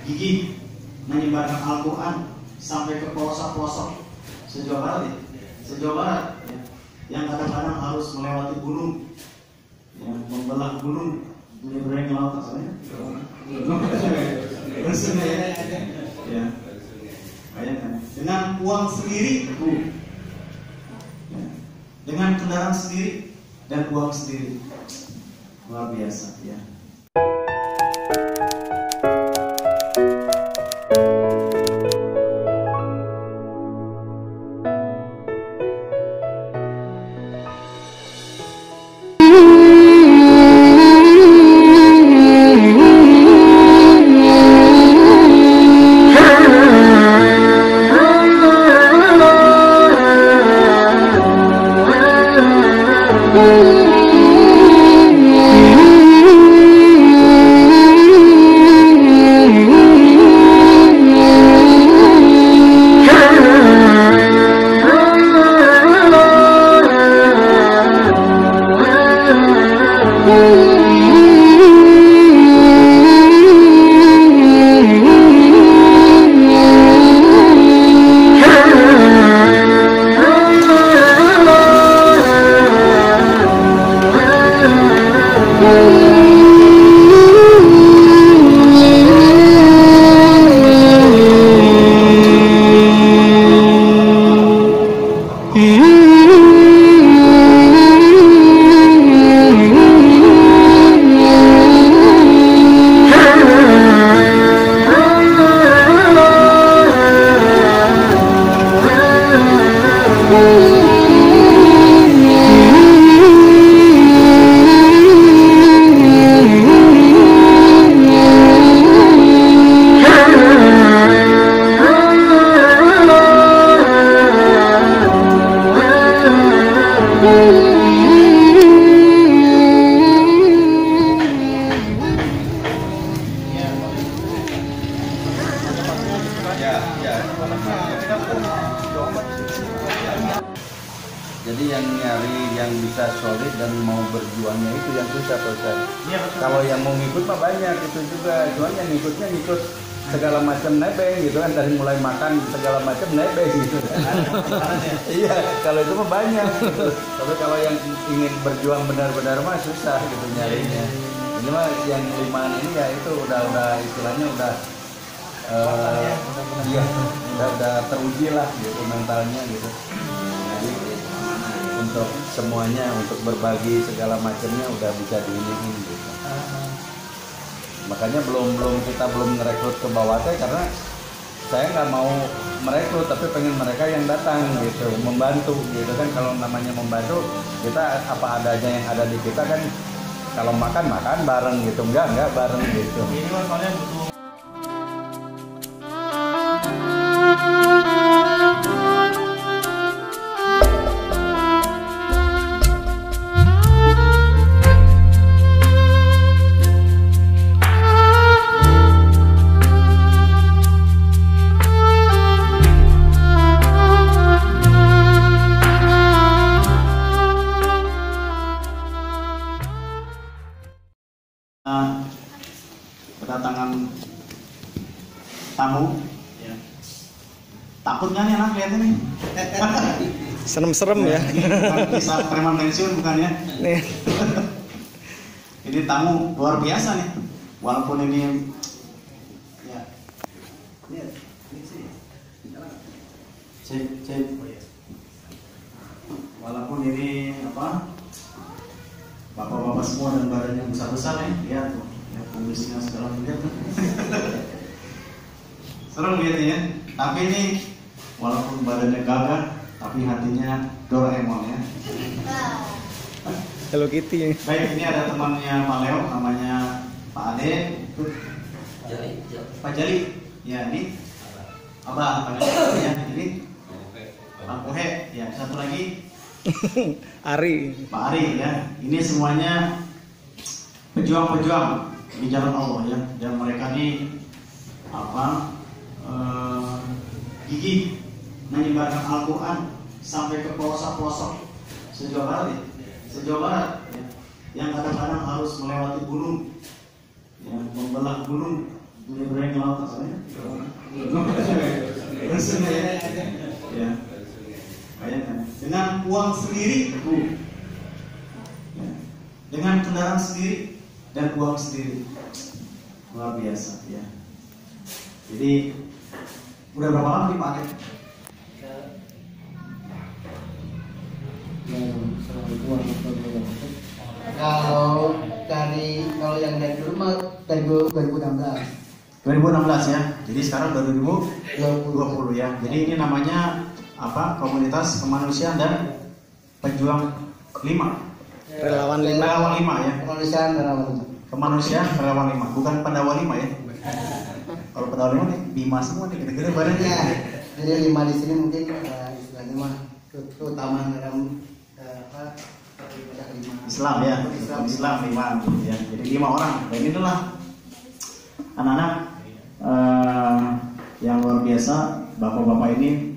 gigih menyebarkan Al-Quran sampai ke pelosok-pelosok se-Jawa Barat ya. Se-Jawa Barat ya. Yang kadang-kadang harus melewati gunung, ya, membelah gunung, dunia berani laut asalnya. Ya, bayangkan dengan uang sendiri, ya, dengan kendaraan sendiri dan uang sendiri, luar biasa ya. Jadi yang nyari yang bisa solid dan mau berjuangnya itu yang susah Pak Ustaz. Ya, kalau yang mau ngikut mah banyak itu juga, cuman yang ngikutnya ngikut segala macam nebeng gitu kan, dari mulai makan segala macam nebeng gitu. Iya, kalau itu mah banyak gitu. Tapi kalau yang ingin berjuang benar-benar mah susah gitu nyarinya. Ini mah yang limaan ini ya itu udah istilahnya udah iya, udah teruji lah gitu mentalnya gitu. Jadi untuk semuanya, untuk berbagi segala macamnya udah bisa diiniin gitu. Makanya kita belum ngerekrut ke bawah teh karena saya nggak mau merekrut, tapi pengen mereka yang datang gitu, membantu gitu kan. Kalau namanya membantu, kita apa adanya yang ada di kita kan. Kalau makan bareng gitu, enggak bareng gitu. ini soalnya butuh. Kedatangan tamu ya. Takut kan ya anak lihat ini? Serem-serem ya. Kisah preman pensiun bukan ya? Nih. Ini tamu luar biasa nih. Walaupun ini ya. Cek. Walaupun ini apa? Bapak-bapak semua dan badannya besar-besar nih, lihat tuh. Ya, kumisnya segala macam. Serem lihatnya ya. Tapi ini walaupun badannya gagah, tapi hatinya Doraemon ya. Hello Kitty. Baik, ini ada temannya Pak Leo, namanya Pak Ade. Pak Jali. Ya, ini Abah, panggilnya ya. Ini Pak Kohe. Ya, satu lagi Ari. Pak Ari ya. Ini semuanya pejuang-pejuang di jalan Allah ya. Dan mereka ini apa? Gigih menyebarkan Al-Quran sampai ke pelosok-pelosok se-Jawa Barat ya. Se-Jawa Barat ya. Yang kadang-kadang harus melewati gunung, ya, membelah gunung, menyeberangi laut asalnya. Ya. Bayangkan dengan uang sendiri, ya. Dengan kendaraan sendiri dan uang sendiri, luar biasa ya. Jadi udah berapa lama dipakai? Kalau yang dari dulu mah dari 2016. 2016 ya. Jadi sekarang 2020 ya. Jadi ini namanya apa? Komunitas kemanusiaan dan pejuang 5. Relawan 5. Relawan 5 ya. Kemanusiaan relawan. Kemanusiaan relawan 5, bukan Pandawa 5 ya. Kalau Pandawa 5 nih Bima semua nih gede-gede badannya. Ya, jadi 5 di sini mungkin istilahnya mah keutamaan dalam Islam ya. Islam 5 ya. Jadi 5 orang. Dan inilah anak-anak yang luar biasa, bapak-bapak ini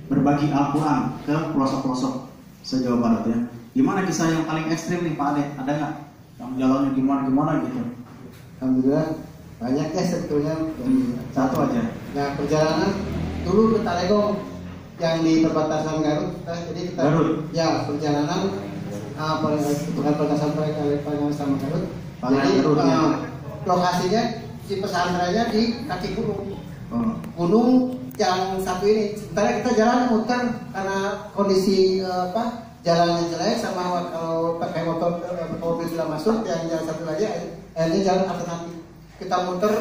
berbagi Al-Quran ke pelosok-pelosok se-Jawa Barat ya. Gimana kisah yang paling ekstrim nih Pak Ade? Ada nggak? Yang jalannya gimana gitu? Alhamdulillah banyak ya sebetulnya. Satu aja. Nah perjalanan dulu ke Talegong yang di perbatasan Garut, jadi kita Garut. Ya perjalanan bukan perbatasan Pangandaran sama Garut. Jadi Garut, ya. Lokasinya di pesantrennya di kaki gunung. Oh. Gunung yang satu ini. Sementara kita jalan muter karena kondisi jalannya jelek sama kalau pakai mobil tidak masuk. Yang jalan satu lagi akhirnya jalan alternatif. Kita muter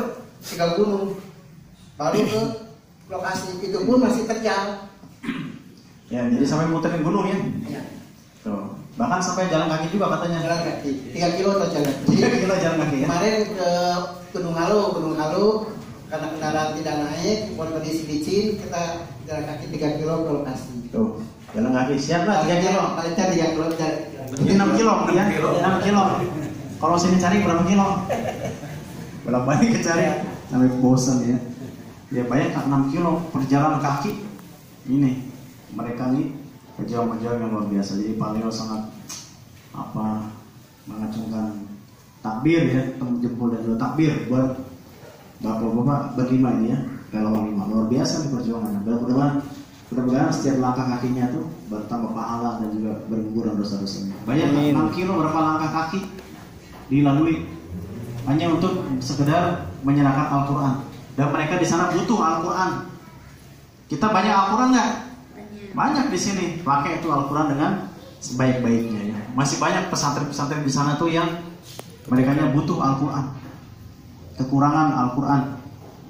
3 gunung baru ke lokasi, itu pun masih terjal. Ya, jadi sampai muterin gunung ya. Ya. Tuh. Bahkan sampai jalan kaki juga katanya. Jalan kaki 3 kilo atau jalan kaki. 3 kilo jalan kaki ya. Kemarin ke Gunung Halu karena kendaraan tidak naik, kondisi licin, kita jalan kaki 3 kilo ke lokasi. Tuh, jalan kaki siap lah 3 kilo. Paling 3 kilo. Ini 6 kilo ya, 6 kilo. Kalau sini cari berapa kilo? Berapa balik cari sampai bosan ya. Ya bayangkan 6 kilo perjalanan kaki. Ini mereka nih pejuang-pejuang yang luar biasa. Jadi Pak Leo sangat mengacungkan takbir ya, jempol dan juga takbir buat bapak-bapak berlima ini ya, relawan 5. Luar biasa nih perjuangannya. Mudah-mudahan setiap langkah kakinya tuh bertambah pahala dan juga berguguran dosa-dosanya. Bayangkan 6 kilo berapa langkah kaki dilalui hanya untuk sekedar menyerahkan Al-Quran. Dan mereka di sana butuh Al-Quran. Kita banyak Al-Quran nggak? Banyak di sini. Pakai itu Al-Quran dengan sebaik-baiknya ya. Masih banyak pesantren-pesantren di sana tuh yang mereka butuh Al-Quran, kekurangan Al-Quran.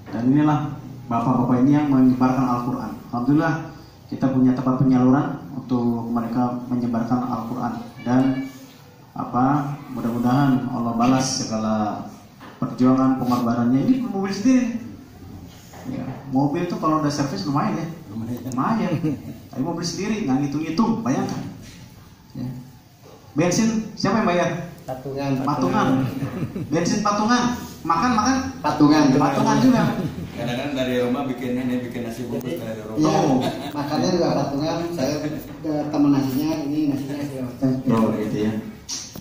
Dan inilah bapak-bapak ini yang menyebarkan Al-Quran. Alhamdulillah kita punya tempat penyaluran untuk mereka menyebarkan Al-Quran. Dan mudah-mudahan Allah balas segala perjuangan pengorbanannya. Ini mobil sendiri ya. Mobil tuh kalau udah servis lumayan ya, lumayan. Tapi mobil sendiri nggak ngitung-ngitung, bayangkan ya. Bensin siapa yang bayar? Patungan. Bensin patungan. Makan patungan juga. Kadang-kadang dari rumah bikin nasi bungkus dari rumah. Iya, makannya juga patungan. Saya teman nasinya segala macam. Oh gitu ya.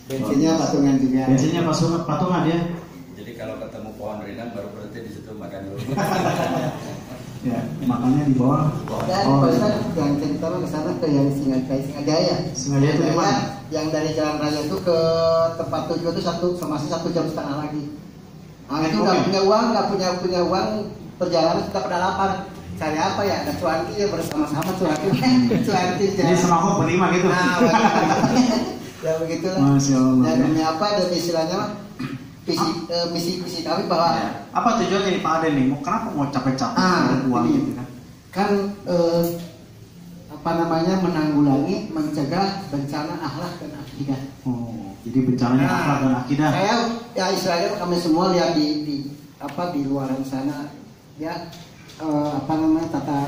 Bensinnya patungan juga. Bensinnya patungan ya. Jadi kalau ketemu pohon rindang baru berhenti di situ makan dulu. Ya, makannya di bawah. Dan yang cerita ke sana ke yang Singajaya. Singajaya itu di mana? Yang dari Jalan Raya itu ke tempat tujuan itu masih 1,5 jam lagi. Nah itu nggak punya uang perjalanan kita pada lapar. Cari apa ya? Ada cuanki ya bersama-sama cuanki. Jadi semangkuk berlima gitu. Nah, ya begitulah. Masya Allah. Dan dan istilahnya misi kami bahwa apa tujuannya nih Pak Ade nih? Kenapa mau capek-capek uang gitu kan? Menanggulangi, mencegah bencana akhlak dan akidah. Oh, jadi bencananya akhlak dan akidah. Saya ya istilahnya kami semua lihat di luar sana ya tata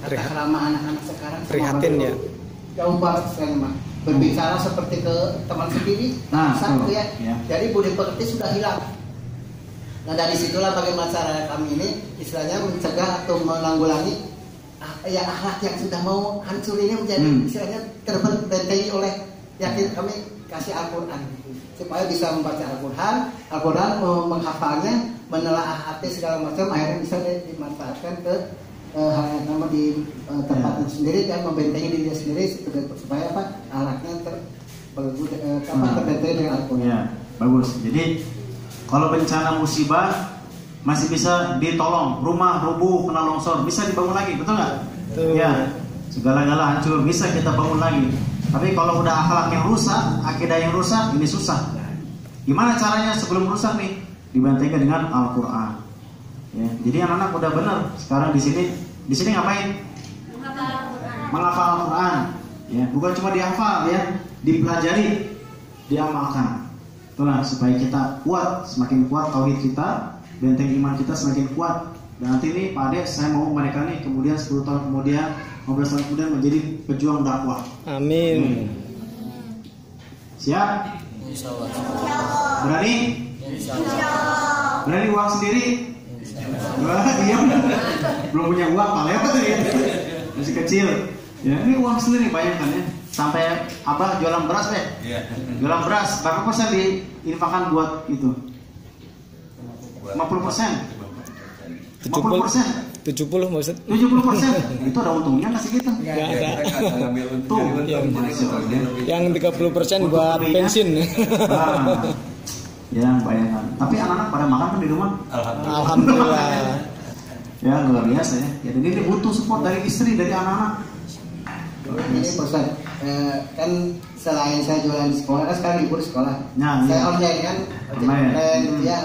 krama anak-anak sekarang prihatin ya. Jauh banget sekali mah. Berbicara seperti ke teman sendiri, satu ya. Jadi budi pekerti sudah hilang. Nah dari situlah bagaimana cara kami ini istilahnya mencegah atau menanggulangi akhlak yang sudah mau hancur ini menjadi istilahnya terbentengi oleh yakin kami dikasih Al-Quran gitu. Supaya bisa membaca Al-Quran menghafalnya, menelaah arti segala macam, akhirnya bisa dimanfaatkan ke hal yang sama di tempatnya sendiri dan membentengi dirinya sendiri supaya apa alatnya terbentengi dengan Al-Quran. Ya, bagus. Jadi kalau bencana musibah masih bisa ditolong, rumah rubuh kena longsor bisa dibangun lagi, betul nggak? Ya, segala-gala hancur bisa kita bangun lagi. Tapi kalau udah akhlak yang rusak, akidah yang rusak, ini susah. Gimana caranya sebelum rusak nih? Dibantengi dengan Al-Quran. Ya, jadi anak-anak udah benar. Sekarang di sini ngapain? Menghafal Al-Quran. Ya, bukan cuma dihafal ya, dipelajari, diamalkan. Itulah supaya kita kuat, semakin kuat tauhid kita, benteng iman kita semakin kuat. Dan nanti nih Pak Ade, saya mau mereka nih kemudian 10 tahun kemudian, 15 tahun kemudian menjadi pejuang dakwah. Amin. Siap? Berani? Berani uang sendiri? Wah, diam. Belum punya uang, Pak Lewat ya. Masih kecil. Ya, ini uang sendiri bayangkan ya. Sampai Abah jualan beras deh. Jualan beras, berapa persen diinfakkan buat itu? 50%. 50%. 70 maksud. 70%. Itu ada untungnya nggak sih kita? Nggak ada. Tuh, Yang 30% buat bensin. Nah, ya bayangkan. Tapi anak-anak pada makan kan di rumah? Alhamdulillah. Ya luar biasa ya. Ya jadi ini butuh support dari istri, dari anak-anak. Ini Ustaz, kan selain saya jualan di sekolah, kan sekarang libur sekolah. Ya, saya ya. online kan, Online. gitu ya.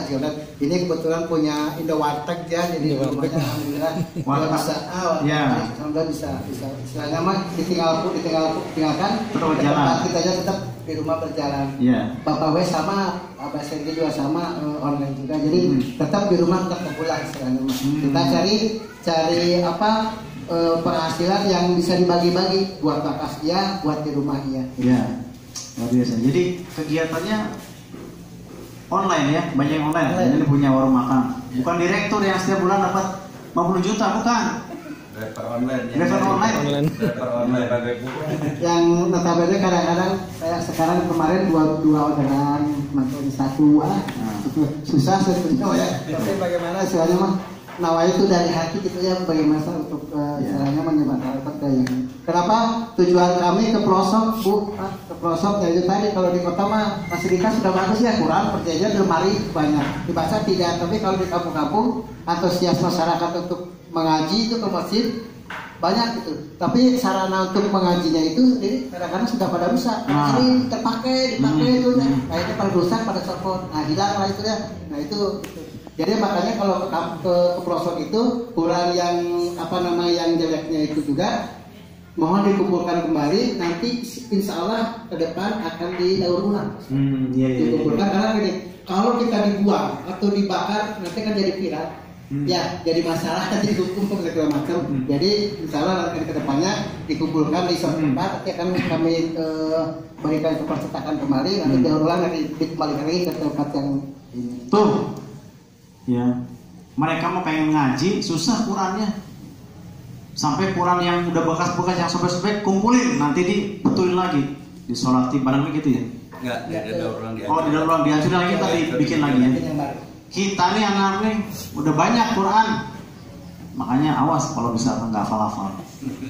Ini kebetulan punya Indowarteg ya, jadi rumahnya alhamdulillah dia bisa, Ya. alhamdulillah bisa. Istilahnya mah ditinggalkan. Tetap berjalan. Kita aja tetap di rumah berjalan. Ya. Bapak W sama, Abah Sergi juga sama online juga. Jadi tetap di rumah tetap pulang istilahnya mah. Kita cari apa? Penghasilan yang bisa dibagi-bagi buat bapak dia, buat di rumah dia. Ya, luar biasa. Jadi kegiatannya online ya, banyak yang online. Ini punya warung makan. Bukan direktur yang setiap bulan dapat 50 juta, bukan. Driver online. Driver online. Driver online bagai bu. Yang notabene kadang-kadang saya sekarang kemarin dua orderan, maksudnya satu susah sebetulnya ya. Tapi bagaimana istilahnya mah? Nawa itu dari hati gitu ya, bagaimana untuk istilahnya menyebarkan yang. Kenapa tujuan kami ke pelosok Bu, ke pelosok ya itu tadi. Kalau di kota mah fasilitas sudah bagus ya, kurang perjanjian lemari banyak dibaca tidak, tapi kalau di kampung-kampung antusias masyarakat untuk mengaji itu ke masjid banyak gitu. Tapi sarana untuk mengajinya itu jadi kadang-kadang sudah pada rusak. Ini dipakai itu, akhirnya pada rusak, pada copot. Nah hilang lah itu ya. Nah itu. Jadi makanya kalau ke pelosok itu kurang yang yang jeleknya itu juga mohon dikumpulkan kembali, nanti insya Allah ke depan akan didaur ulang. Dikumpulkan karena gini, kalau kita dibuang atau dibakar nanti kan jadi viral. Ya, jadi masalah nanti dikumpul segala macam. Jadi insya Allah nanti ke depannya dikumpulkan di suatu tempat, nanti akan kami berikan ke percetakan kembali, nanti daur ulang, nanti dikembalikan lagi ke tempat yang ini. Tuh. Ya, mereka mau pengen ngaji, susah Qurannya. Sampai Quran yang udah bekas-bekas yang sobek-sobek kumpulin, nanti dibetulin lagi, disolati barangnya gitu ya. Enggak, di daur ulang dia. Oh, di daur ulang dihancurin lagi, tadi bikin lagi ya. Kita nih anak nih udah banyak Quran, makanya awas kalau bisa nggak hafal-hafal.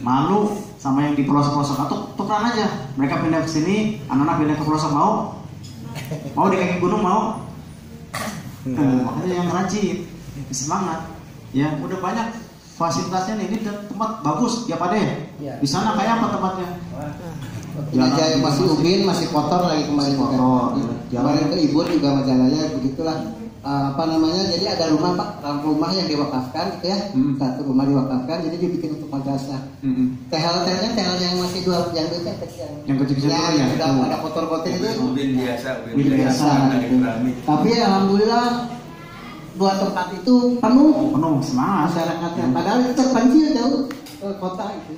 Malu sama yang di pelosok-pelosok, atau tukeran aja. Mereka pindah ke sini, anak-anak pindah ke pelosok mau di kaki gunung mau. Makanya yang rajin, semangat. Ya, udah banyak fasilitasnya nih, ini tempat bagus ya Pak De. Di sana kayak apa tempatnya? Ini aja masih ubin, masih kotor lagi kemarin. Kotor. Kemarin ke Ibu juga majalahnya begitulah. Jadi ada rumah yang diwakafkan gitu ya. Satu rumah diwakafkan, jadi dibikin untuk madrasah. Tehel-tehelnya tehel yang masih yang kecil. Yang kecil-kecil ya. Sudah pada kotor-kotor itu. Ubin biasa. Tapi alhamdulillah dua tempat itu penuh semangat masyarakatnya. Padahal itu terpencil jauh ke kota itu.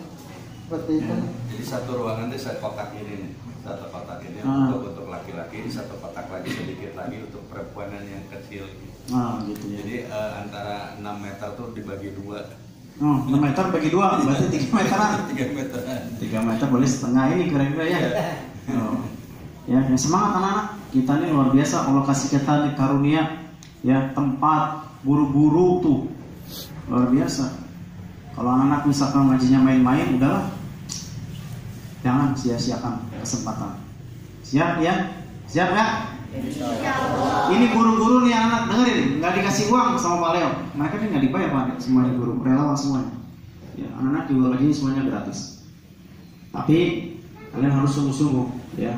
Seperti itu. Jadi satu ruangan itu satu kotak ini nih. Satu kotak ini untuk laki-laki, satu kotak lagi sedikit lagi untuk perempuan yang kecil. Gitu ya. Jadi antara 6 meter tuh dibagi 2. 6 meter bagi 2 berarti 3 meteran. 3 meteran. 3 meter boleh setengah ini kira-kira ya. Ya, semangat anak-anak. Kita ini luar biasa, Allah kasih kita nih karunia, ya, tempat guru-guru tuh luar biasa. Kalau anak-anak misalkan ngajinya main-main, udahlah, jangan sia-siakan kesempatan. Siap ya? Siap ya? Ini guru-guru nih anak, dengerin, nggak dikasih uang sama Pak Leo. Mereka ini nggak dibayar Pak, semuanya guru, relawan semuanya. Ya, anak-anak juga lagi semuanya gratis. Tapi kalian harus sungguh-sungguh, ya.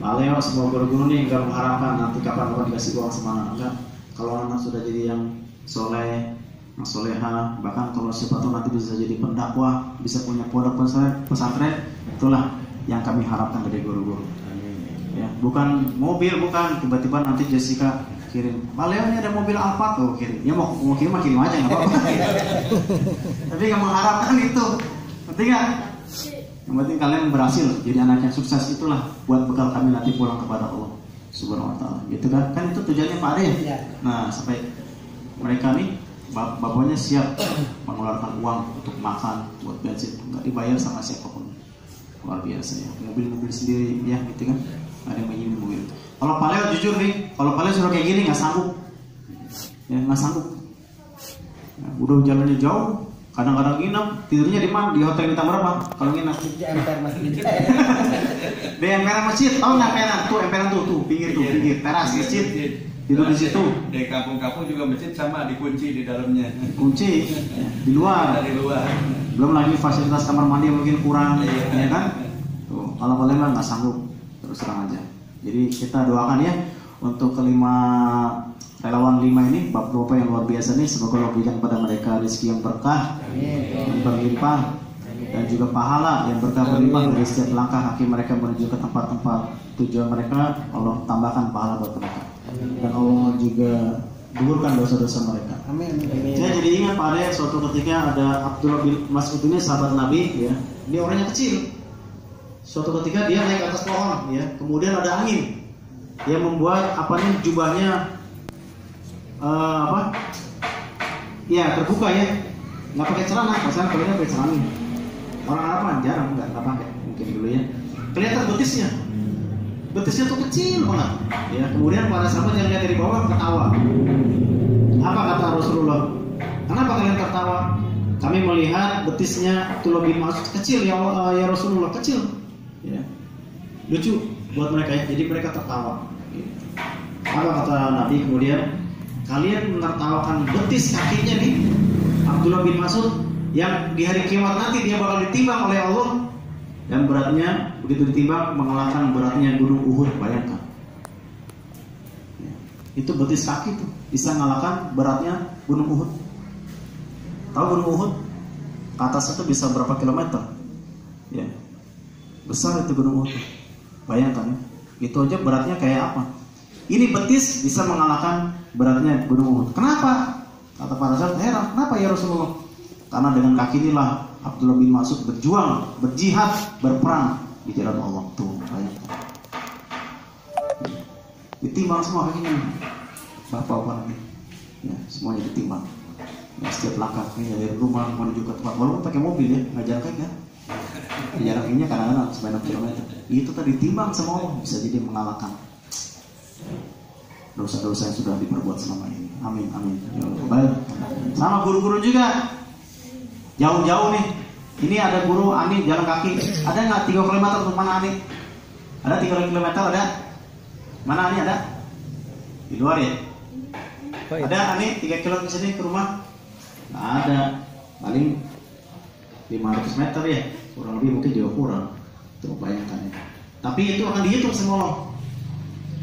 Pak Leo, semua guru-guru nih nggak mengharapkan nanti kapan-kapan dikasih uang sama anak. Enggak. Kalau anak sudah jadi yang soleh, yang soleha, bahkan kalau siapa tahu nanti bisa jadi pendakwah, bisa punya pondok pesantren, itulah yang kami harapkan dari guru-guru. Ya, bukan mobil, bukan tiba-tiba nanti Jessica kirim, Pak Leo ini ada mobil Alphard tuh kirim. Ya mau kirim mah kirim aja nggak apa-apa. Tapi nggak mengharapkan itu, ngerti nggak? Yang penting kalian berhasil jadi anak yang sukses, itulah buat bekal kami nanti pulang kepada Allah Subhanahu Wa Taala. Gitu kan? Kan itu tujuannya Pak Ade. Ya? Nah, sampai mereka nih bapaknya siap mengeluarkan uang untuk makan, buat bensin, nggak dibayar sama siapapun. Luar biasa ya. Mobil-mobil sendiri ya, gitu kan? Ada yang minjem mobil. Kalau Pak Leo jujur nih, kalau Pak Leo suruh kayak gini nggak sanggup, ya nggak sanggup. Ya, udah jalannya jauh, kadang-kadang nginep, tidurnya di mana? Di hotel bintang berapa? Kalau nginep Di emper masjid. Di emperan masjid, tahu nggak emperan tuh, pinggir teras masjid. Tidur di situ. Di kampung-kampung juga masjid sama dikunci di dalamnya. Kunci ya, di luar. Di luar. Belum lagi fasilitas kamar mandi mungkin kurang, ya kan? Tuh, kalau kalian nggak sanggup, terus terang aja. Jadi kita doakan ya untuk kelima relawan 5 ini, bapak-bapak yang luar biasa nih, semoga Allah berikan kepada mereka rezeki yang berkah, yang berlimpah, dan juga pahala yang berkah berlimpah dari setiap langkah kaki mereka menuju ke tempat-tempat tujuan mereka. Allah tambahkan pahala buat mereka, dan Allah juga gugurkan dosa-dosa mereka. Amin. Saya jadi ingat pada suatu ketika ada Abdullah bin Mas'ud ini sahabat Nabi, ya, dia orangnya kecil. Suatu ketika dia naik ke atas pohon, ya, kemudian ada angin yang membuat jubahnya terbuka ya, nggak pakai celana, pasangan kalian pakai celana. Orang Arab kan jarang nggak pakai, mungkin dulu ya. Kelihatan betisnya tuh kecil banget, ya. Kemudian para sahabat yang lihat dari bawah ketawa. Apa kata Rasulullah? Kenapa kalian tertawa? Kami melihat betisnya Abdullah bin Mas'ud kecil, ya Rasulullah, kecil. Ya. Lucu buat mereka ya, jadi mereka tertawa. Apa kata Nabi kemudian? Kalian menertawakan betis kakinya nih Abdullah bin Mas'ud yang di hari kiamat nanti dia bakal ditimbang oleh Allah, dan beratnya begitu ditimbang mengalahkan beratnya gunung Uhud. Bayangkan ya. Itu betis kaki tuh bisa mengalahkan beratnya gunung Uhud. Tahu gunung Uhud? Ke atas itu bisa berapa kilometer? Ya. Besar itu gunung Uhud. Bayangkan ya. Itu aja beratnya kayak apa. Ini betis bisa mengalahkan beratnya gunung Uhud. Kenapa? Kata para sahabat, heran. Kenapa ya Rasulullah? Karena dengan kaki inilah Abdullah bin Mas'ud berjuang, berjihad, berperang di jalan Allah. Tuh, bayangkan. Ditimbang semua kakinya. Bapak-bapak ini. Ya, semuanya ditimbang. Ya, setiap langkah dari rumah menuju ke tempat, walaupun pakai mobil ya, nggak jalan kaki ya. Jarak ini kadang-kadang sampai 6 km. Itu tadi timbang sama Allah, bisa jadi mengalahkan dosa-dosa yang sudah diperbuat selama ini. Amin, amin. Ya Allah. Baik. Sama guru-guru juga. Jauh-jauh nih. Ini ada guru Ani jalan kaki. Ada nggak 3 km untuk mana Ani? Ada 3 km ada? Mana Ani ada? Di luar ya? Ada Ani 3 km ke sini ke rumah? Nggak ada. Paling 500 meter ya, kurang lebih, mungkin juga kurang. Tuh bayangkan ya. Tapi itu akan dihitung sama Allah.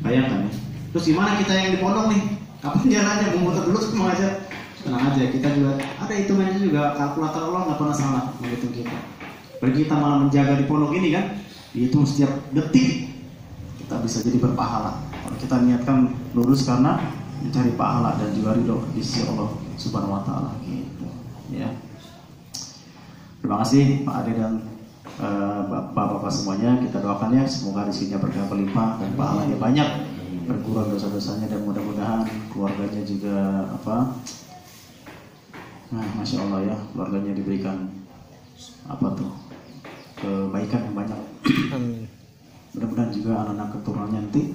Bayangkan ya. Terus gimana kita yang di pondok nih? Kapan jalannya? Memutar dulu semua aja. Tenang aja, kita juga ada hitungannya juga. Kalkulator Allah nggak pernah salah menghitung kita. Bagi kita malah menjaga di pondok ini kan, dihitung setiap detik kita bisa jadi berpahala. Kalau kita niatkan lurus karena mencari pahala dan juga ridho di sisi Allah Subhanahu Wa Taala. Gitu. Ya. Terima kasih Pak Ade dan bapak-bapak semuanya. Kita doakan ya, semoga rezekinya berkah berlimpah dan pahalanya banyak, berkurang dosa-dosanya, dan mudah-mudahan keluarganya juga Masya Allah ya, keluarganya diberikan kebaikan yang banyak. Amin. Mudah-mudahan juga anak-anak keturunannya nanti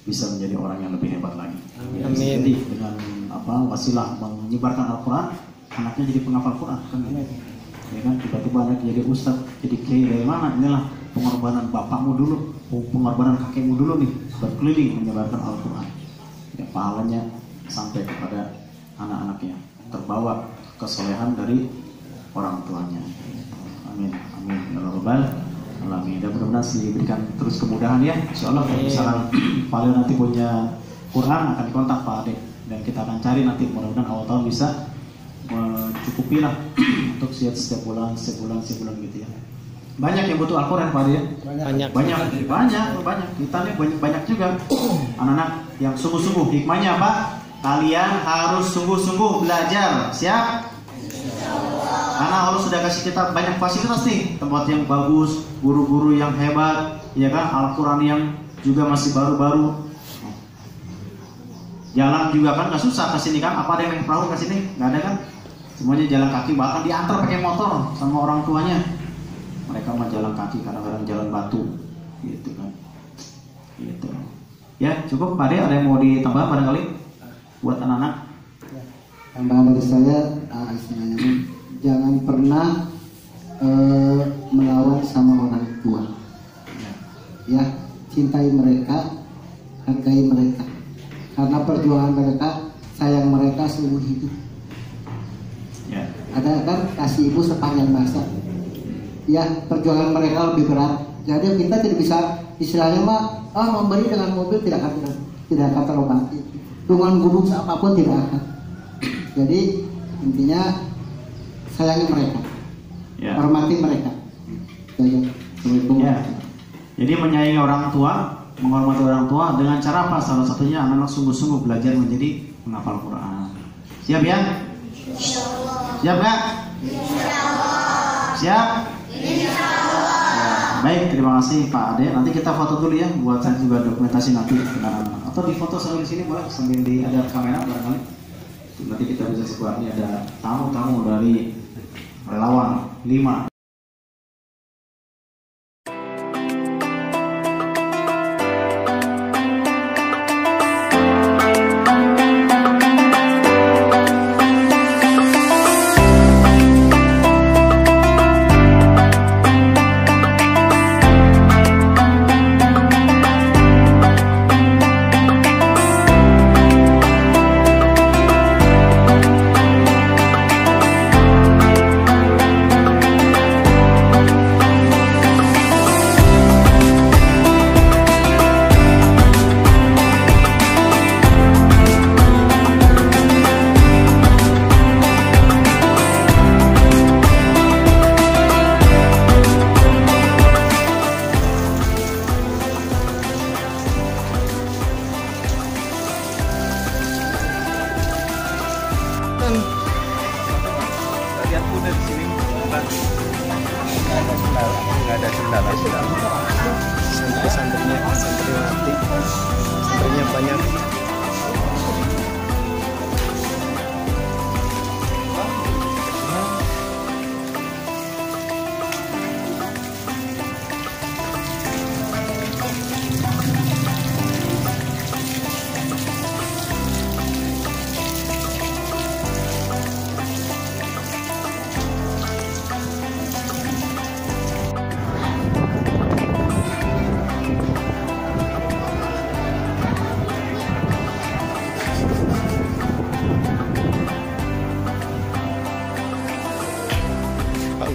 bisa menjadi orang yang lebih hebat lagi. Ya, Amin. jadi dengan wasilah menyebarkan Al-Quran, anaknya jadi penghafal Quran kan? Ya kan, tiba-tiba anak jadi ustadz, jadi kiai dari mana? Inilah pengorbanan bapakmu dulu, pengorbanan kakekmu dulu nih, berkeliling menyebarkan Al-Quran. Ya, pahalanya sampai kepada anak-anaknya, terbawa kesolehan dari orang tuanya. Amin, amin ya rabbal alamin. Dan mudah-mudahan diberikan terus kemudahan ya. Insyaallah kalau misalkan Pak Leo nanti punya Quran akan dikontak Pak Ade dan kita akan cari nanti, mudah-mudahan awal tahun bisa mencukupi lah untuk setiap bulan gitu ya. Banyak yang butuh Al-Quran Pak Ade ya. Banyak. Kita nih banyak juga anak-anak yang sungguh-sungguh. Hikmahnya apa? Kalian harus sungguh-sungguh belajar. Siap? Karena Allah sudah kasih kita banyak fasilitas nih, tempat yang bagus, guru-guru yang hebat, ya kan, Al-Quran yang juga masih baru-baru. Jalan juga kan nggak susah ke sini kan? Apa ada yang naik perahu ke sini? Nggak ada kan? Semuanya jalan kaki, bahkan diantar pakai motor sama orang tuanya. Mereka mah jalan kaki, kadang-kadang jalan batu, gitu kan? Gitu. Ya cukup Pak Ade, ada yang mau ditambah barangkali buat anak-anak? Tambahan dari saya, istilahnya jangan pernah melawan sama orang tua. Ya, cintai mereka, hargai mereka. Karena perjuangan mereka, sayang mereka seumur hidup. Ya. Ada kan kasih ibu sepanjang masa. Ya, perjuangan mereka lebih berat. Jadi kita tidak bisa istilahnya mah memberi dengan mobil tidak akan terobati. Dengan gunung apapun tidak akan. Jadi intinya sayangi mereka, Ya. hormati mereka. Ya. Jadi menyayangi orang tua, menghormati orang tua dengan cara apa? Salah satunya anak-anak sungguh-sungguh belajar menjadi penghafal Quran. Siap ya? Siap nggak? Siap? Ya, baik, terima kasih Pak Ade. Nanti kita foto dulu ya, buat saya juga dokumentasi nanti dengan anak-anak. Atau di foto sambil sini boleh, sambil ada kamera barangkali. Nanti kita bisa sebuah ini ada tamu-tamu dari relawan 5. Lihat udah di sini bukan nggak ada kendala. Santri-santrinya, santriwati, santrinya banyak.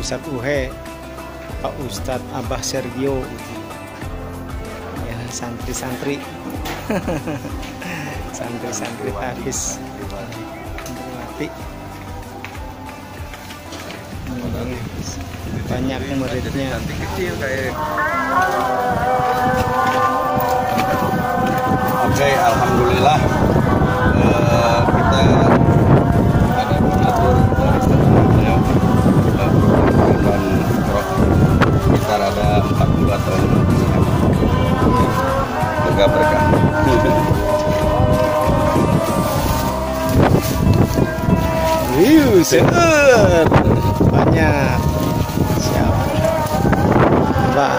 Ustadz Uhe, Pak Ustadz Abah Sergio, ya santri-santri, santri-santri Hafiz, santriwati, banyak muridnya. Kecil kayak. Oke, alhamdulillah kita ada donatur dari beliau. Sekitar ada 42 tahun semoga berkah. Banyak siap Mbak